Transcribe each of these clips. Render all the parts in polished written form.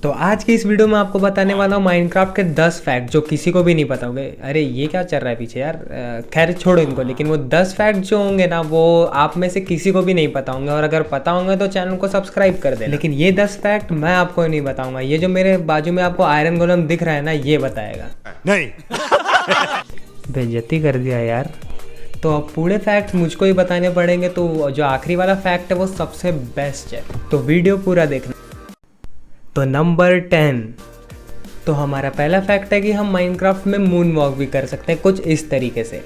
तो आज की इस वीडियो में आपको बताने वाला हूँ माइनक्राफ्ट के 10 फैक्ट जो किसी को भी नहीं पता होंगे। अरे ये क्या चल रहा है पीछे यार, खैर छोड़ो इनको। लेकिन वो 10 फैक्ट जो होंगे ना वो आप में से किसी को भी नहीं पता होंगे, और अगर पता होंगे तो चैनल को सब्सक्राइब कर देना। लेकिन ये 10 फैक्ट मैं आपको नहीं बताऊंगा, ये जो मेरे बाजू में आपको आयरन गोलम दिख रहा है ना ये बताएगा। नहीं बेइज्जती कर दिया यार। तो अब पूरे फैक्ट मुझको ही बताने पड़ेंगे, तो जो आखिरी वाला फैक्ट है वो सबसे बेस्ट है, तो वीडियो पूरा देखना। तो नंबर 10, तो हमारा पहला फैक्ट है कि हम माइनक्राफ्ट में मून वॉक भी कर सकते हैं कुछ इस तरीके से।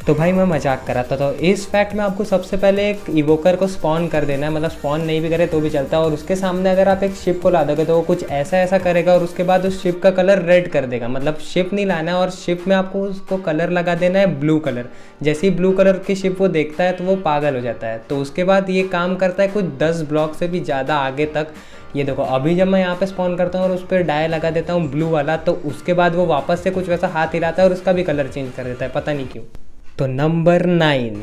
तो भाई मैं मजाक कर रहा था। तो इस फैक्ट में आपको सबसे पहले एक इवोकर को स्पॉन कर देना है, मतलब स्पॉन नहीं भी करे तो भी चलता है, और उसके सामने अगर आप एक शिप को ला दोगे तो वो कुछ ऐसा ऐसा करेगा, और उसके बाद उस शिप का कलर रेड कर देगा। मतलब शिप नहीं लाना है, और शिप में आपको उसको कलर लगा देना है ब्लू कलर। जैसे ही ब्लू कलर की शिप वो देखता है तो वो पागल हो जाता है। तो उसके बाद ये काम करता है कुछ 10 ब्लॉक से भी ज़्यादा आगे तक। ये देखो अभी जब मैं यहाँ पे स्पॉन करता हूँ और उस पर डाई लगा देता हूँ ब्लू वाला, तो उसके बाद वो वापस से कुछ वैसा हाथ हिलाता है और उसका भी कलर चेंज कर देता है, पता नहीं क्यों। तो नंबर 9,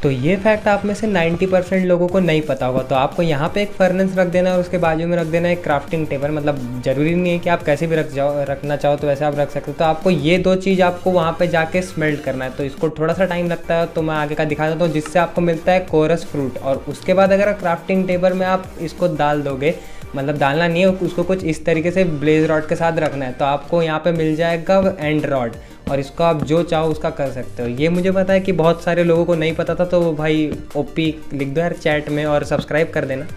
तो ये फैक्ट आप में से 90% लोगों को नहीं पता होगा। तो आपको यहाँ पे एक फर्नेस रख देना है और उसके बाजू में रख देना है एक क्राफ्टिंग टेबल। मतलब ज़रूरी नहीं है कि आप कैसे भी रखना चाहो तो वैसे आप रख सकते हो। तो आपको ये दो चीज़ आपको वहाँ पे जाके स्मेल्ट करना है, तो इसको थोड़ा सा टाइम लगता है, तो मैं आगे का दिखा देता हूँ, जिससे आपको मिलता है कोरस फ्रूट। और उसके बाद अगर क्राफ्टिंग टेबल में आप इसको डाल दोगे, मतलब डालना नहीं है उसको, कुछ इस तरीके से ब्लेज रॉड के साथ रखना है, तो आपको यहाँ पे मिल जाएगा एंड रॉड, और इसको आप जो चाहो उसका कर सकते हो। ये मुझे पता है कि बहुत सारे लोगों को नहीं पता था, तो भाई ओपी लिख दो यार चैट में और सब्सक्राइब कर देना।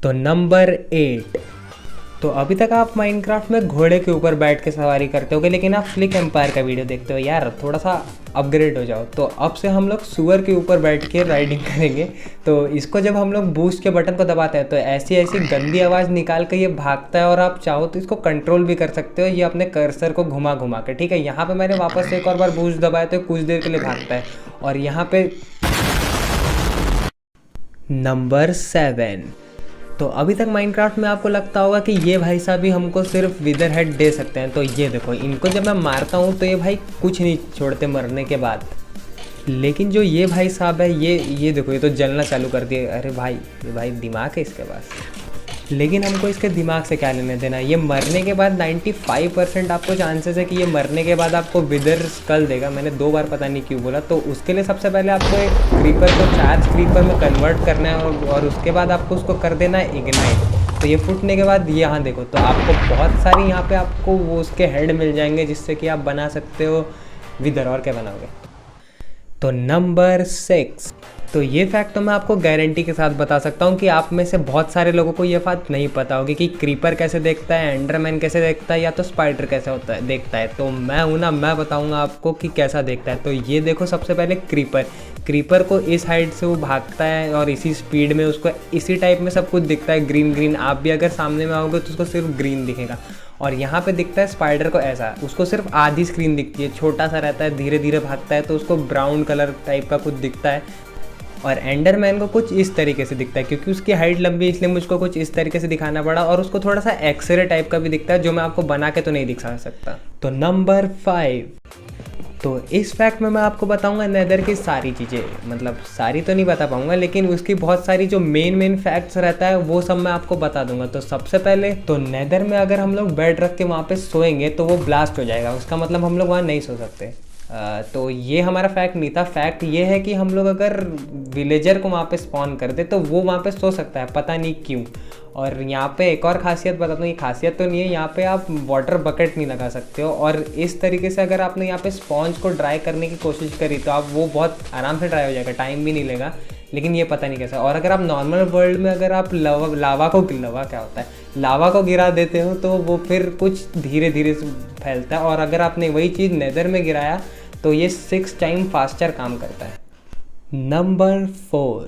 तो नंबर 8, तो अभी तक आप माइनक्राफ्ट में घोड़े के ऊपर बैठ के सवारी करते होगे, लेकिन आप फ्लिक एम्पायर का वीडियो देखते हो। यार थोड़ा सा अपग्रेड हो जाओ। तो अब से हम लोग सुअर के ऊपर बैठ के राइडिंग करेंगे। तो इसको जब हम लोग बूस्ट के बटन को दबाते हैं तो ऐसी ऐसी गंदी आवाज़ निकाल के ये भागता है, और आप चाहो तो इसको कंट्रोल भी कर सकते हो, ये अपने कर्सर को घुमा घुमा के। ठीक है, यहाँ पे मैंने वापस से एक और बार बूस्ट दबाया तो कुछ देर के लिए भागता है। और यहाँ पे नंबर 7, तो अभी तक माइनक्राफ्ट में आपको लगता होगा कि ये भाई साहब भी हमको सिर्फ विदर हेड दे सकते हैं। तो ये देखो इनको जब मैं मारता हूँ तो ये भाई कुछ नहीं छोड़ते मरने के बाद। लेकिन जो ये भाई साहब है ये देखो, ये तो जलना चालू कर दिए। अरे भाई ये भाई दिमाग है इसके पास, लेकिन हमको इसके दिमाग से क्या लेने देना। ये मरने के बाद 95% आपको चांसेस है कि ये मरने के बाद आपको विदर स्कल देगा। मैंने 2 बार पता नहीं क्यों बोला। तो उसके लिए सबसे पहले आपको एक क्रीपर को चार्ज क्रीपर में कन्वर्ट करना है, और उसके बाद आपको उसको कर देना है इग्नाइट। तो ये फूटने के बाद यहाँ देखो, तो आपको बहुत सारी यहाँ पे आपको वो उसके हेड मिल जाएंगे, जिससे कि आप बना सकते हो विदर। और क्या बनाओगे? तो नंबर 6, तो ये फैक्ट तो मैं आपको गारंटी के साथ बता सकता हूँ कि आप में से बहुत सारे लोगों को ये बात नहीं पता होगी कि क्रीपर कैसे देखता है, एंडरमैन कैसे देखता है, या तो स्पाइडर कैसे होता है देखता है। तो मैं हूँ ना, मैं बताऊँगा आपको कि कैसा देखता है। तो ये देखो सबसे पहले क्रीपर को इस हाइट से वो भागता है, और इसी स्पीड में उसको इसी टाइप में सब कुछ दिखता है, ग्रीन ग्रीन। आप भी अगर सामने में आओगे तो उसको सिर्फ ग्रीन दिखेगा। और यहाँ पे दिखता है स्पाइडर को ऐसा, उसको सिर्फ आधी स्क्रीन दिखती है, छोटा सा रहता है, धीरे धीरे भागता है, तो उसको ब्राउन कलर टाइप का कुछ दिखता है। और एंडरमैन को कुछ इस तरीके से दिखता है, क्योंकि उसकी हाइट लंबी है इसलिए मुझको कुछ इस तरीके से दिखाना पड़ा। और उसको थोड़ा सा एक्सरे टाइप का भी दिखता है, जो मैं आपको बना के तो नहीं दिखा सकता। तो नंबर 5, तो इस फैक्ट में मैं आपको बताऊंगा नेदर की सारी चीज़ें, मतलब सारी तो नहीं बता पाऊंगा, लेकिन उसकी बहुत सारी जो मेन फैक्ट्स रहता है वो सब मैं आपको बता दूंगा। तो सबसे पहले तो नेदर में अगर हम लोग बेड रख के वहाँ पे सोएंगे तो वो ब्लास्ट हो जाएगा, उसका मतलब हम लोग वहाँ नहीं सो सकते। तो ये हमारा फैक्ट नहीं था। फैक्ट ये है कि हम लोग अगर विलेजर को वहाँ पे स्पॉन कर दे तो वो वहाँ पे सो सकता है, पता नहीं क्यों। और यहाँ पे एक और खासियत बताता हूँ, ये खासियत तो नहीं है, यहाँ पे आप वाटर बकेट नहीं लगा सकते हो। और इस तरीके से अगर आपने यहाँ पे स्पॉन्ज को ड्राई करने की कोशिश करी तो आप वो बहुत आराम से ड्राई हो जाएगा, टाइम भी नहीं लेगा, लेकिन ये पता नहीं कैसा। और अगर आप नॉर्मल वर्ल्ड में अगर आप लावा क्या होता है, लावा को गिरा देते हो तो वो फिर कुछ धीरे धीरे फैलता है। और अगर आपने वही चीज़ नेदर में गिराया तो ये 6 टाइम फास्टर काम करता है। नंबर 4,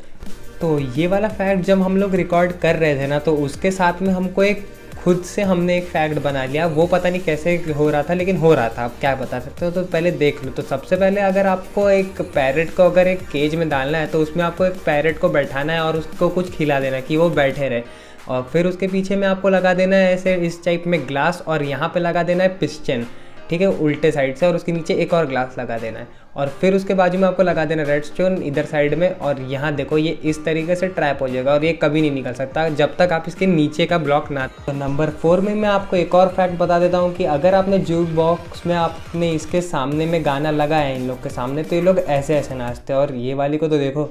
तो ये वाला फैक्ट जब हम लोग रिकॉर्ड कर रहे थे ना, तो उसके साथ में हमको एक खुद से हमने एक फैक्ट बना लिया। वो पता नहीं कैसे हो रहा था, लेकिन हो रहा था। आप क्या बता सकते हो? तो पहले देख लो। तो सबसे पहले अगर आपको एक पैरेट को अगर एक केज में डालना है तो उसमें आपको एक पैरेट को बैठाना है और उसको कुछ खिला देना कि वो बैठे रहे। और फिर उसके पीछे में आपको लगा देना है ऐसे इस टाइप में ग्लास, और यहाँ पे लगा देना है पिस्टन। ठीक है, उल्टे साइड से, और उसके नीचे एक और ग्लास लगा देना है, और फिर उसके बाजू में आपको लगा देना रेडस्टोन इधर साइड में। और यहाँ देखो ये इस तरीके से ट्रैप हो जाएगा और ये कभी नहीं निकल सकता जब तक आप इसके नीचे का ब्लॉक ना। तो नंबर 4 में मैं आपको एक और फैक्ट बता देता हूँ कि अगर आपने जूक बॉक्स में आपने इसके सामने में गाना लगाया है इन लोग के सामने, तो ये लोग ऐसे ऐसे नाचते हैं, और ये वाली को तो देखो।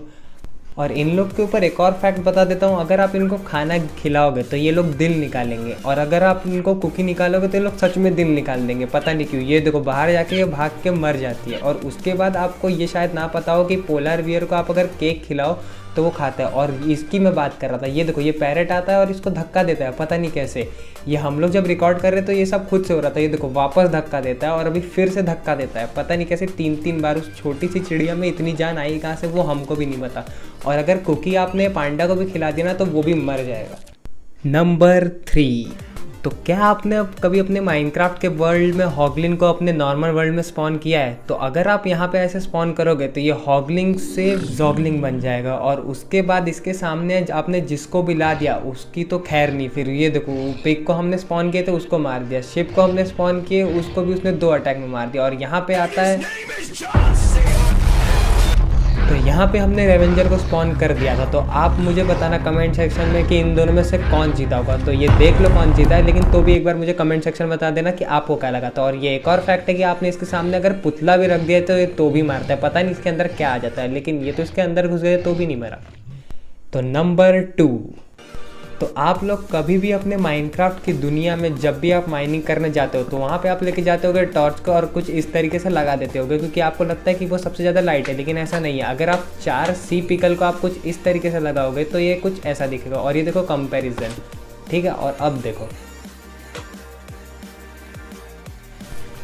और इन लोग के ऊपर एक और फैक्ट बता देता हूँ, अगर आप इनको खाना खिलाओगे तो ये लोग दिल निकालेंगे, और अगर आप इनको कुकी निकालोगे तो ये लोग सच में दिल निकाल देंगे, पता नहीं क्यों। ये देखो बाहर जाके ये भाग के मर जाती है। और उसके बाद आपको ये शायद ना पता हो कि पोलर बियर को आप अगर केक खिलाओ तो वो खाता है। और इसकी मैं बात कर रहा था, ये देखो ये पैरेट आता है और इसको धक्का देता है, पता नहीं कैसे। ये हम लोग जब रिकॉर्ड कर रहे तो ये सब खुद से हो रहा था, ये देखो वापस धक्का देता है और अभी फिर से धक्का देता है, पता नहीं कैसे 3-3 बार। उस छोटी सी चिड़िया में इतनी जान आई कहाँ से वो हमको भी नहीं पता। और अगर कुकी आपने पांडा को भी खिला दिया ना तो वो भी मर जाएगा। नंबर 3, तो क्या आपने अब कभी अपने माइनक्राफ्ट के वर्ल्ड में हॉगलिन को अपने नॉर्मल वर्ल्ड में स्पॉन किया है? तो अगर आप यहाँ पे ऐसे स्पॉन करोगे तो ये हॉगलिंग से जॉगलिंग बन जाएगा, और उसके बाद इसके सामने आपने जिसको भी ला दिया उसकी तो खैर नहीं। फिर ये देखो पिग को हमने स्पॉन किए तो उसको मार दिया, शिप को हमने स्पॉन किए उसको भी उसने 2 अटैक में मार दिया। और यहाँ पे आता है, तो यहाँ पे हमने रेवेंजर को स्पॉन कर दिया था। तो आप मुझे बताना कमेंट सेक्शन में कि इन दोनों में से कौन जीता होगा। तो ये देख लो कौन जीता है, लेकिन तो भी एक बार मुझे कमेंट सेक्शन में बता देना कि आपको क्या लगा था। और ये एक और फैक्ट है कि आपने इसके सामने अगर पुतला भी रख दिया तो ये तो भी मारता है, पता नहीं इसके अंदर क्या आ जाता है, लेकिन ये तो इसके अंदर घुस गए तो भी नहीं मरा। तो नंबर 2, तो आप लोग कभी भी अपने माइनक्राफ्ट की दुनिया में जब भी आप माइनिंग करने जाते हो तो वहाँ पे आप लेके जाते होगे टॉर्च को और कुछ इस तरीके से लगा देते होगे, क्योंकि आपको लगता है कि वो सबसे ज़्यादा लाइट है, लेकिन ऐसा नहीं है। अगर आप 4 सी पिकल को आप कुछ इस तरीके से लगाओगे तो ये कुछ ऐसा दिखेगा। और ये देखो कंपैरिजन, ठीक है। और अब देखो,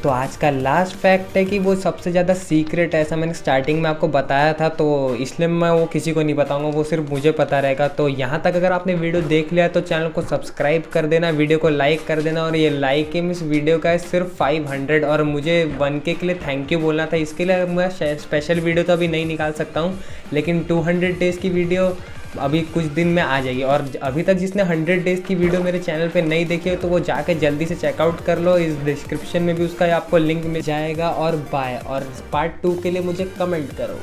तो आज का लास्ट फैक्ट है कि वो सबसे ज़्यादा सीक्रेट है, ऐसा मैंने स्टार्टिंग में आपको बताया था, तो इसलिए मैं वो किसी को नहीं बताऊंगा, वो सिर्फ मुझे पता रहेगा। तो यहाँ तक अगर आपने वीडियो देख लिया तो चैनल को सब्सक्राइब कर देना, वीडियो को लाइक कर देना। और ये लाइक है इस वीडियो का है सिर्फ 500, और मुझे 1K के लिए थैंक यू बोलना था। इसके लिए मैं स्पेशल वीडियो तो अभी नहीं निकाल सकता हूँ, लेकिन 200 डेज़ की वीडियो अभी कुछ दिन में आ जाएगी। और अभी तक जिसने 100 डेज़ की वीडियो मेरे चैनल पे नहीं देखी है तो वो जाके जल्दी से चेकआउट कर लो, इस डिस्क्रिप्शन में भी उसका आपको लिंक मिल जाएगा। और बाय, और पार्ट 2 के लिए मुझे कमेंट करो।